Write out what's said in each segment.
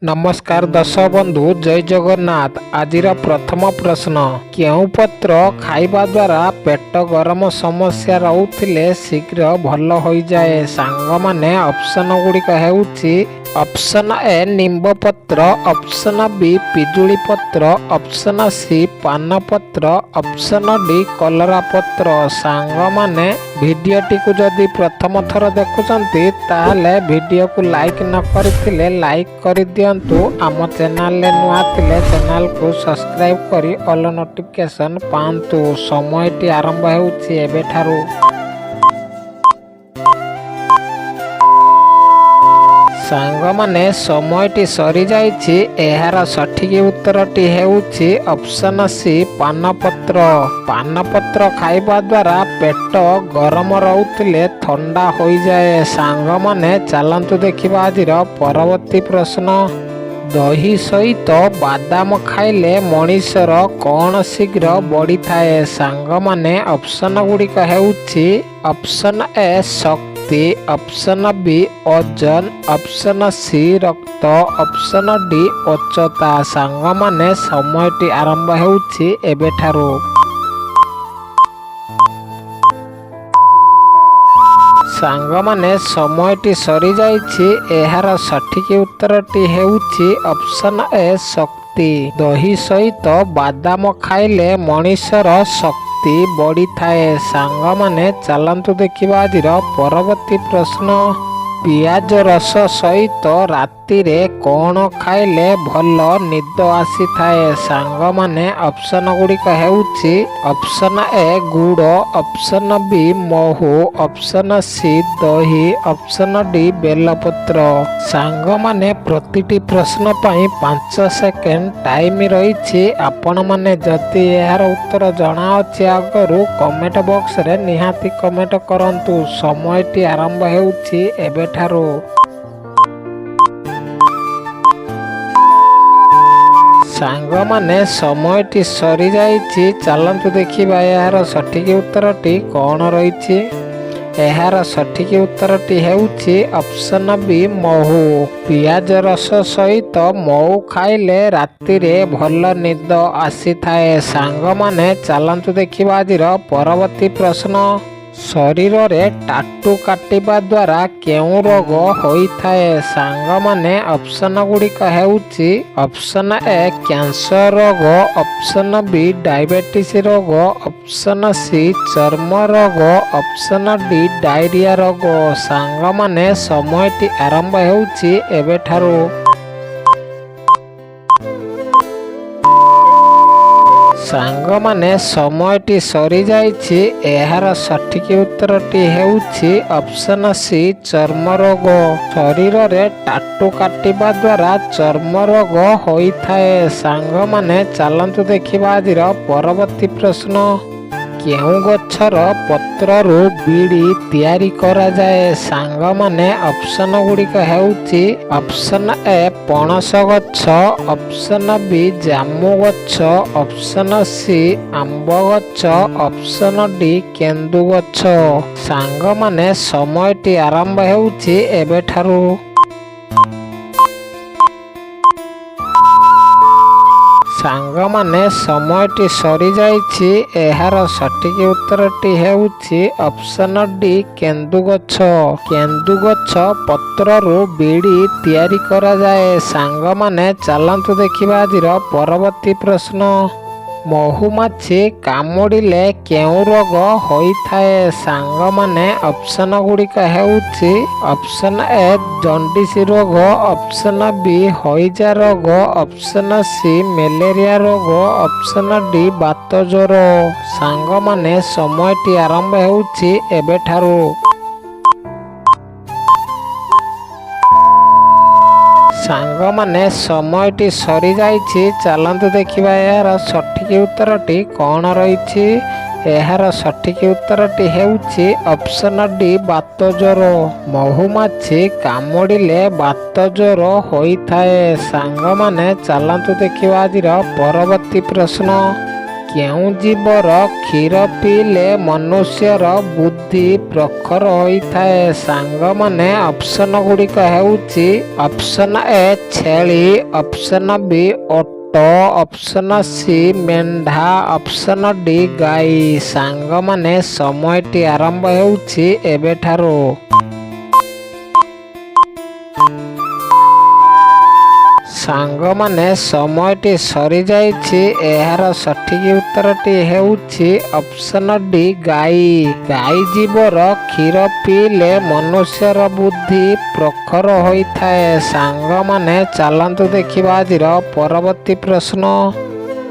नमस्कार दर्शक बंधु जय जगन्नाथ। आजिर प्रथम प्रश्न केउं पत्र खाइबा द्वारा पेट गरम समस्या रहउथिले शीघ्र भल हो जाए। सांग माने ऑप्शन गुड़िक हेउछि ऑप्शन ए निम्ब पत्र, ऑप्शन बी पिजुली पत्र, ऑप्शन सी पान पत्र, ऑप्शन डी कलरा पत्र। सांग माने भिडियोटी को जदि प्रथम थर देखुचंती ताहले भिडियो को लाइक न करथिले लाइक कर दियंतु। आम चैनल ले नुआ थिले चैनल को सब्सक्राइब करी ऑल नोटिफिकेशन पांतु। समयटी आरंभ हेउछि एबेठारु। सांग माने समयटी सरी जाइछि। एहार सठिक उत्तरटी हेउछि ऑप्शन सी पानपत्र। पानपत्र खाइबा द्वारा पेट गरम रहउथिले ठंडा हो जाए। सांग माने चलंतु देखिबा आजिर परवर्ती प्रश्न। दही सहित बादाम खाइले मनीषर कौन शीघ्र बढ़ी थाए। सांग माने ऑप्शन गुड़िक हेउछि ऑप्शन ए शक्ति, ऑप्शन बी ओजन, ऑप्शन सी रक्त, ऑप्शन डी उच्चता। सांग माने समयटी आरंभ हेउछि एबेठारु। सांग माने समयटी सरी जाइछि। एहार सठिक उत्तरटी हेउछि ऑप्शन ए शक्ति। दही सहित बादाम खाइले मनीषर शक्ति बढ़ी थाए। सांग माने चलंतु देखिबा आजिर परवर्ती प्रश्न। पियाज रस सहित राति रे कौन खाइले भल निद आसी थाए। सांग माने ऑप्शन गुड़िक हेउछि ऑप्शन ए गुड़, ऑप्शन बी महू, ऑप्शन सी दही, ऑप्शन डी बेलपत्र। सांग माने प्रतिटी प्रश्न पाई 5 सेकेंड टाइम रही। आपण माने जदि यार उत्तर जना अछि आगरु कमेंट बॉक्स रे निहाती कमेंट करंतु। समयटी आरंभ हेउछि एबेठारु। सांग माने समयटी सरी जाइछि। चलंतु देखिबा यार सठिक उत्तरटी कौन रहिछि। एहार सठिक उत्तरटी हेउछि ऑप्शन बी महू। पियाज रस सहित महू खाइले राति रे भल निद आसी थाए। सांग माने चलंतु देखिबा आजिर परवर्ती प्रश्न। शरीर रे टाटू काटिबा द्वारा केउं रोग होई थाए। सांग माने ऑप्शन गुड़िक हेउछि ऑप्शन ए कैंसर रोग, ऑप्शन बी डायबिटीज रोग, ऑप्शन सी चर्म रोग, ऑप्शन डी डायरिया रोग। सांग माने समयटी आरंभ हेउछि एबेठारु। सांग माने समयटी सरी जाइछि। एहार सठिक उत्तरटी हेउछि ऑप्शन सी चर्म रोग। शरीर रे टाटू काटिबा द्वारा चर्म रोग होई थाए। सांग माने चलंतु देखिबा आजिर परवर्ती प्रश्न। केउं गछर पत्ररु बीड़ी तैयारी करा जाए। सांग माने ऑप्शन गुड़िक हेउछि ऑप्शन ए पणस गछ, ऑप्शन बी जामु गछ, ऑप्शन सी आंब गछ, ऑप्शन डी केंदु गछ। सांग माने समयटी आरंभ हेउछि एबेठारु। सांग माने समयटी सरी जाइछि। एहार सठिक उत्तरटी हेउछि ऑप्शन डी केंदु गछ। केंदु गछ पत्ररु बीड़ी तैयारी करा जाए। सांग माने चलंतु देखिबा आजिर परवर्ती प्रश्न। महुमाछी कामुड़िले केउं रोग होई थाए। सांग माने ऑप्शन गुड़िक हेउछि ऑप्शन ए जंडिस रोग, ऑप्शन बी हइजा रोग, ऑप्शन सी मलेरिया रोग, ऑप्शन डी बात ज्वर। सांग माने समयटी आरंभ हेउछि एबेठारु। सांग माने समयटी सरी जाइछि। चलंतु देखिबा यार सठिक उत्तरटी कौन रहिछि। एहार सठिक उत्तरटी हेउछि ऑप्शन डी बात ज्वर। महुमाछी कामुड़िले बात ज्वर होई थाए। सांग माने चलंतु देखिबा आजिर परवर्ती प्रश्न। କେଉଁ ଜୀବର କ୍ଷୀର ପିଇଲେ ମନୁଷ୍ୟର ବୁଦ୍ଧି ପ୍ରଖର ହୋଇଥାଏ? ସାଙ୍ଗମାନେ ଅପସନ ଗୁଡ଼ିକ ହେଉଛି ଅପସନ ଏ ଛେଳି, ଅପସନ ବି ଓଟ, ଅପସନ ସି ମେଣ୍ଢା, ଅପସନ ଡି ଗାଈ। ସାଙ୍ଗମାନେ ସମୟଟି ଆରମ୍ଭ ହେଉଛି ଏବେଠାରୁ। ସାଙ୍ଗମାନେ ସମୟଟି ସରିଯାଇଛି। ଏହାର ସଠିକ୍ ଉତ୍ତରଟି ହେଉଛି ଅପସନ ଡି ଗାଈ। ଗାଈ ଜୀବର କ୍ଷୀର ପିଇଲେ ମନୁଷ୍ୟର ବୁଦ୍ଧି ପ୍ରଖର ହୋଇଥାଏ। ସାଙ୍ଗମାନେ ଚାଲନ୍ତୁ ଦେଖିବା ଆଜିର ପରବର୍ତ୍ତୀ ପ୍ରଶ୍ନ।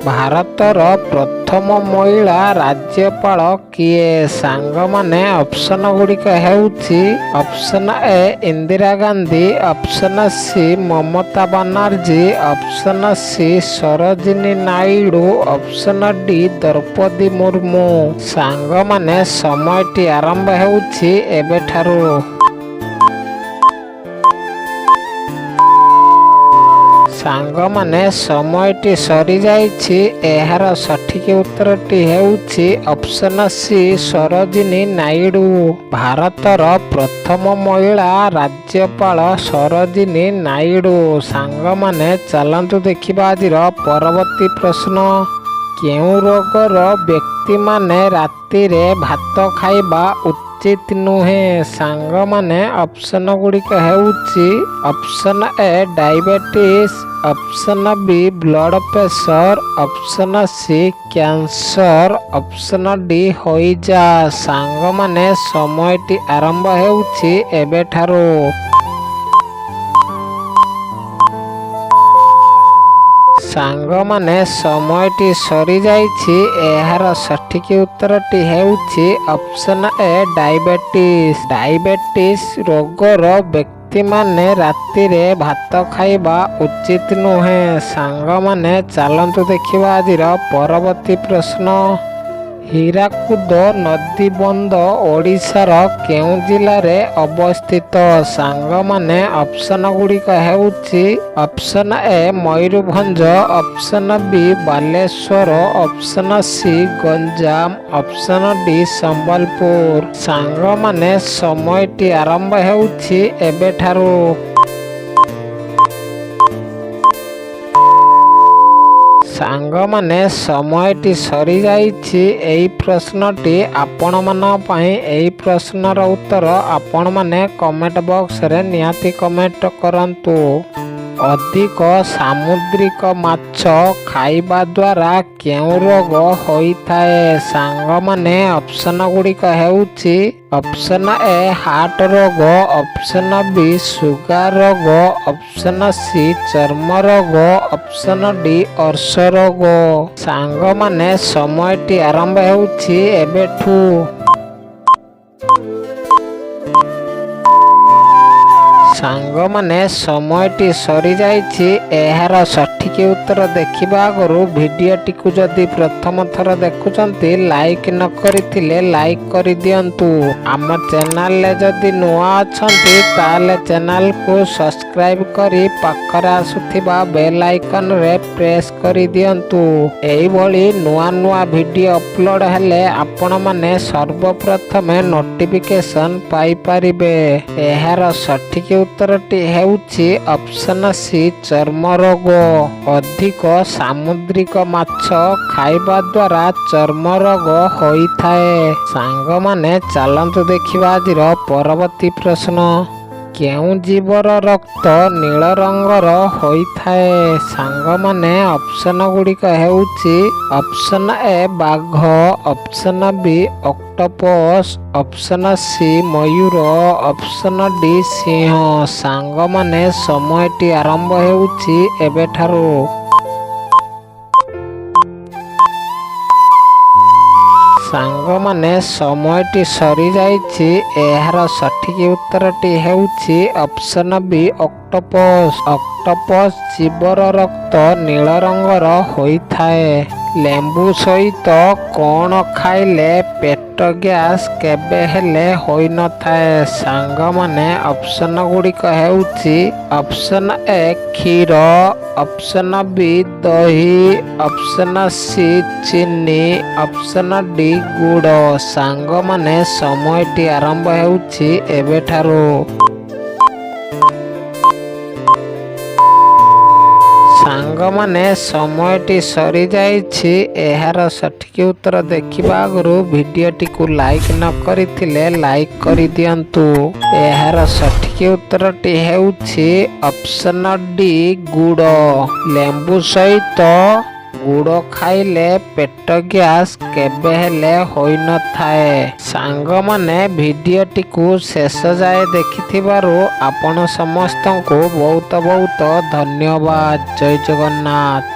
ଭାରତର ପ୍ରଥମ ମହିଳା ରାଜ୍ୟପାଳ କିଏ? ସାଙ୍ଗମାନେ ଅପସନ ଗୁଡ଼ିକ ହେଉଛି option A Indira Gandhi, option C Mamata Banerjee, option C Sarojini Naidu, option D Droupadi Murmu. ସାଙ୍ଗମାନେ ସମୟଟି ଆରମ୍ଭ ହେଉଛି ଏବେଠାରୁ। ସାଙ୍ଗମାନେ ସମୟଟି ସରିଯାଇଛି। ଏହାର ସଠିକ୍ ଉତ୍ତରଟି ହେଉଛି ଅପସନ ସି ସରୋଜିନୀ ନାଇଡୁ। ଭାରତର ପ୍ରଥମ ମହିଳା ରାଜ୍ୟପାଳ ସରୋଜିନୀ ନାଇଡୁ। ସାଙ୍ଗମାନେ ଚାଲନ୍ତୁ ଦେଖିବା ଆଜିର ପରବର୍ତ୍ତୀ ପ୍ରଶ୍ନ। କେଉଁ ରୋଗର ବ୍ୟକ୍ତିମାନେ ରାତିରେ ଭାତ ଖାଇବା ଉଚିତ ନୁହେଁ? ସାଙ୍ଗମାନେ ଅପସନ ଗୁଡ଼ିକ ହେଉଛି option A diabetes, option B blood pressure, option C cancer, option D ହଇଜା। ସାଙ୍ଗମାନେ ସମୟଟି ଆରମ୍ଭ ହେଉଛି ଏବେଠାରୁ। ସାଙ୍ଗମାନେ ସମୟଟି ସରିଯାଇଛି। ଏହାର ସଠିକ୍ ଉତ୍ତରଟି ହେଉଛି ଅପସନ ଏ ଡାଇବେଟିସ୍। ଡାଇବେଟିସ୍ ରୋଗର ବ୍ୟକ୍ତିମାନେ ରାତିରେ ଭାତ ଖାଇବା ଉଚିତ ନୁହେଁ। ସାଙ୍ଗମାନେ ଚାଲନ୍ତୁ ଦେଖିବା ଆଜିର ପରବର୍ତ୍ତୀ ପ୍ରଶ୍ନ। ହୀରାକୁଦ ନଦୀବନ୍ଧ ଓଡ଼ିଶାର କେଉଁ ଜିଲ୍ଲାରେ ଅବସ୍ଥିତ? ସାଙ୍ଗମାନେ ଅପସନ ଗୁଡ଼ିକ ହେଉଛି option A Mayurbhanj, option B Baleswar, option C Ganjam, option D Sambalpur. ସାଙ୍ଗମାନେ ସମୟଟି ଆରମ୍ଭ ହେଉଛି ଏବେଠାରୁ। ସାଙ୍ଗମାନେ ସମୟଟି ସରିଯାଇଛି। ଏହି ପ୍ରଶ୍ନଟି ଆପଣମାନଙ୍କ ପାଇଁ। ଏହି ପ୍ରଶ୍ନର ଉତ୍ତର ଆପଣମାନେ କମେଣ୍ଟ ବକ୍ସରେ ନିହାତି କମେଣ୍ଟ କରନ୍ତୁ। ଅଧିକ ସାମୁଦ୍ରିକ ମାଛ ଖାଇବା ଦ୍ୱାରା କେଉଁ ରୋଗ ହୋଇଥାଏ? ସାଙ୍ଗମାନେ ଅପସନ ଗୁଡ଼ିକ ହେଉଛି ଅପସନ ଏ ହାର୍ଟ ରୋଗ, ଅପସନ ବି ସୁଗାର ରୋଗ, ଅପସନ ସି ଚର୍ମ ରୋଗ, ଅପସନ ଡି ଅର୍ଶ ରୋଗ। ସାଙ୍ଗମାନେ ସମୟଟି ଆରମ୍ଭ ହେଉଛି ଏବେଠୁ। ସାଙ୍ଗମାନେ ସମୟଟି ସରିଯାଇଛି। ଏହାର ସଠିକ୍ ଉତ୍ତର ଦେଖିବା ଆଗରୁ ଭିଡ଼ିଓଟିକୁ ଯଦି ପ୍ରଥମ ଥର ଦେଖୁଛନ୍ତି ଲାଇକ୍ ନ କରିଥିଲେ ଲାଇକ୍ କରିଦିଅନ୍ତୁ। ଆମ ଚ୍ୟାନେଲରେ ଯଦି ନୂଆ ଅଛନ୍ତି ତାହେଲେ ଚ୍ୟାନେଲକୁ ସବସ୍କ୍ରାଇବ୍ କରି ପାଖରେ ଆସୁଥିବା ବେଲ୍ ଆଇକନରେ ପ୍ରେସ୍ କରିଦିଅନ୍ତୁ। ଏହିଭଳି ନୂଆ ନୂଆ ଭିଡ଼ିଓ ଅପଲୋଡ଼ ହେଲେ ଆପଣମାନେ ସର୍ବପ୍ରଥମେ ନୋଟିଫିକେସନ୍ ପାଇପାରିବେ। ଏହାର ସଠିକ୍ ଉତ୍ତରଟି ହେଉଛି ଅପସନ ସି ଚର୍ମ ରୋଗ। ଅଧିକ ସାମୁଦ୍ରିକ ମାଛ ଖାଇବା ଦ୍ୱାରା ଚର୍ମ ରୋଗ ହୋଇଥାଏ। ସାଙ୍ଗମାନେ ଚାଲନ୍ତୁ ଦେଖିବା ଆଜିର ପରବର୍ତ୍ତୀ ପ୍ରଶ୍ନ। କେଉଁ ଜୀବର ରକ୍ତ ନୀଳ ରଙ୍ଗର ହୋଇଥାଏ? ସାଙ୍ଗମାନେ ଅପସନ ଗୁଡ଼ିକ ହେଉଛି ଅପସନ ଏ ବାଘ, ଅପସନ ବି ଅକ୍ଟୋପସ୍, ଅପସନ ସି ମୟୂର, ଅପସନ ଡି ସିଂହ। ସାଙ୍ଗମାନେ ସମୟଟି ଆରମ୍ଭ ହେଉଛି ଏବେଠାରୁ। ସାଙ୍ଗମାନେ ସମୟଟି ସରିଯାଇଛି। ଏହାର ସଠିକ୍ ଉତ୍ତରଟି ହେଉଛି ଅପସନ ବି ଅକ୍ଟୋପସ୍। ଅକ୍ଟୋପସ୍ ଜୀବର ରକ୍ତ ନୀଳ ରଙ୍ଗର ହୋଇଥାଏ। ଲେମ୍ବୁ ସହିତ କ'ଣ ଖାଇଲେ ପେଟ ଗ୍ୟାସ୍ କେବେ ହେଲେ ହୋଇନଥାଏ? ସାଙ୍ଗମାନେ ଅପସନ ଗୁଡ଼ିକ ହେଉଛି ଅପସନ ଏ କ୍ଷୀର, ଅପସନ ବି ଦହି, ଅପସନ ସି ଚିନି, ଅପସନ ଡି ଗୁଡ଼। ସାଙ୍ଗମାନେ ସମୟଟି ଆରମ୍ଭ ହେଉଛି ଏବେଠାରୁ। ସାଙ୍ଗମାନେ ସମୟଟି ସରିଯାଇଛି। ଏହାର ସଠିକ ଉତ୍ତର ଦେଖିବା ଆଗରୁ ଭିଡ଼ିଓଟିକୁ ଲାଇକ୍ ନ କରିଥିଲେ ଲାଇକ୍ କରିଦିଅନ୍ତୁ। ଏହାର ସଠିକ ଉତ୍ତରଟି ହେଉଛି ଅପସନ ଡି ଗୁଡ଼। ଲେମ୍ବୁ ସହିତ ଗୁଡ଼ ଖାଇଲେ ପେଟ ଗ୍ୟାସ୍ କେବେ ହେଲେ ହୋଇନଥାଏ। ସାଙ୍ଗମାନେ ଭିଡ଼ିଓଟିକୁ ଶେଷ ଯାଏ ଦେଖିଥିବାରୁ ଆପଣ ସମସ୍ତଙ୍କୁ ବହୁତ ବହୁତ ଧନ୍ୟବାଦ। ଜୟ ଜଗନ୍ନାଥ।